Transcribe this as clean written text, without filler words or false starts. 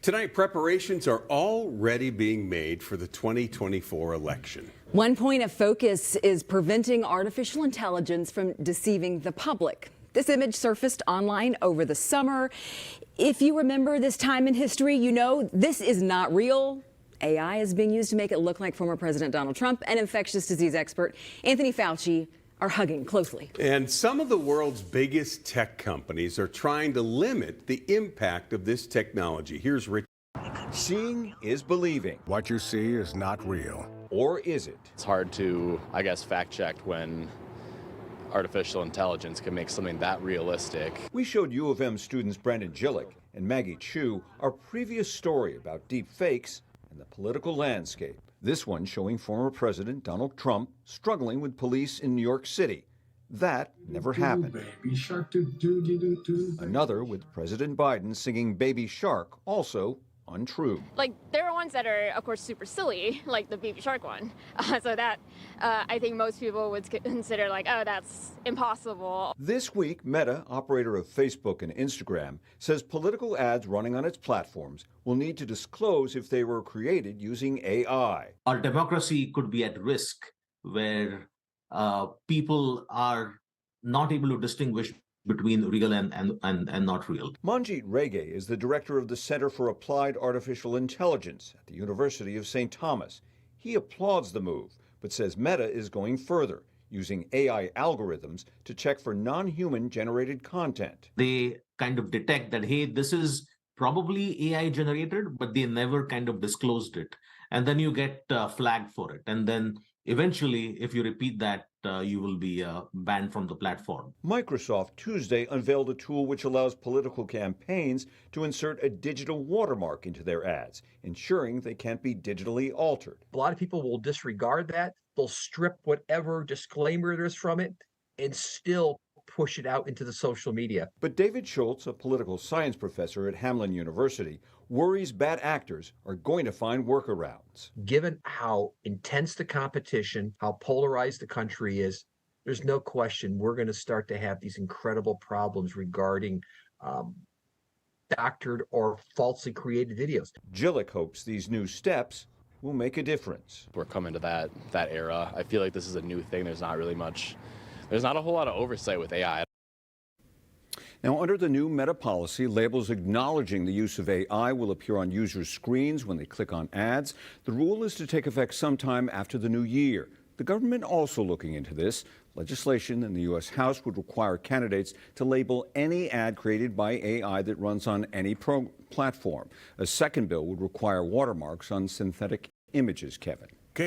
Tonight, preparations are already being made for the 2024 election. One point of focus is preventing artificial intelligence from deceiving the public. This image surfaced online over the summer. If you remember this time in history, you know this is not real. AI is being used to make it look like former President Donald Trump and infectious disease expert Anthony Fauci are hugging closely. And some of the world's biggest tech companies are trying to limit the impact of this technology. Here's Rich. Seeing is believing. What you see is not real. Or is it? It's hard to, fact check when artificial intelligence can make something that realistic. We showed U of M students Brandon Gillick and Maggie Chu our previous story about deep fakes and the political landscape. This one showing former President Donald Trump struggling with police in New York City. That never happened. Baby shark, do, do, do, do, do. Another with President Biden singing Baby Shark, also untrue. Like, there are ones that are, of course, super silly, like the Baby Shark one. So that, I think most people would consider like, oh, that's impossible. This week, Meta, operator of Facebook and Instagram, says political ads running on its platforms will need to disclose if they were created using AI. Our democracy could be at risk where people are not able to distinguish between real and not real. Manjit Rege is the director of the Center for Applied Artificial Intelligence at the University of St. Thomas. He applauds the move, but says Meta is going further, using AI algorithms to check for non-human generated content. They kind of detect that, hey, this is probably AI generated, but they never kind of disclosed it. And then you get flagged for it. And then eventually, if you repeat that, you will be banned from the platform. Microsoft Tuesday unveiled a tool which allows political campaigns to insert a digital watermark into their ads, ensuring they can't be digitally altered. A lot of people will disregard that. They'll strip whatever disclaimer there is from it and still push it out into the social media. But David Schultz, a political science professor at Hamline University, worries bad actors are going to find workarounds. Given how intense the competition, how polarized the country is, there's no question we're going to start to have these incredible problems regarding doctored or falsely created videos. Gillick hopes these new steps will make a difference. We're coming to that era. I feel like this is a new thing. There's not a whole lot of oversight with AI. Now, under the new Meta policy, labels acknowledging the use of AI will appear on users' screens when they click on ads. The rule is to take effect sometime after the new year. The government also looking into this. Legislation in the U.S. House would require candidates to label any ad created by AI that runs on any platform. A second bill would require watermarks on synthetic images, Kevin.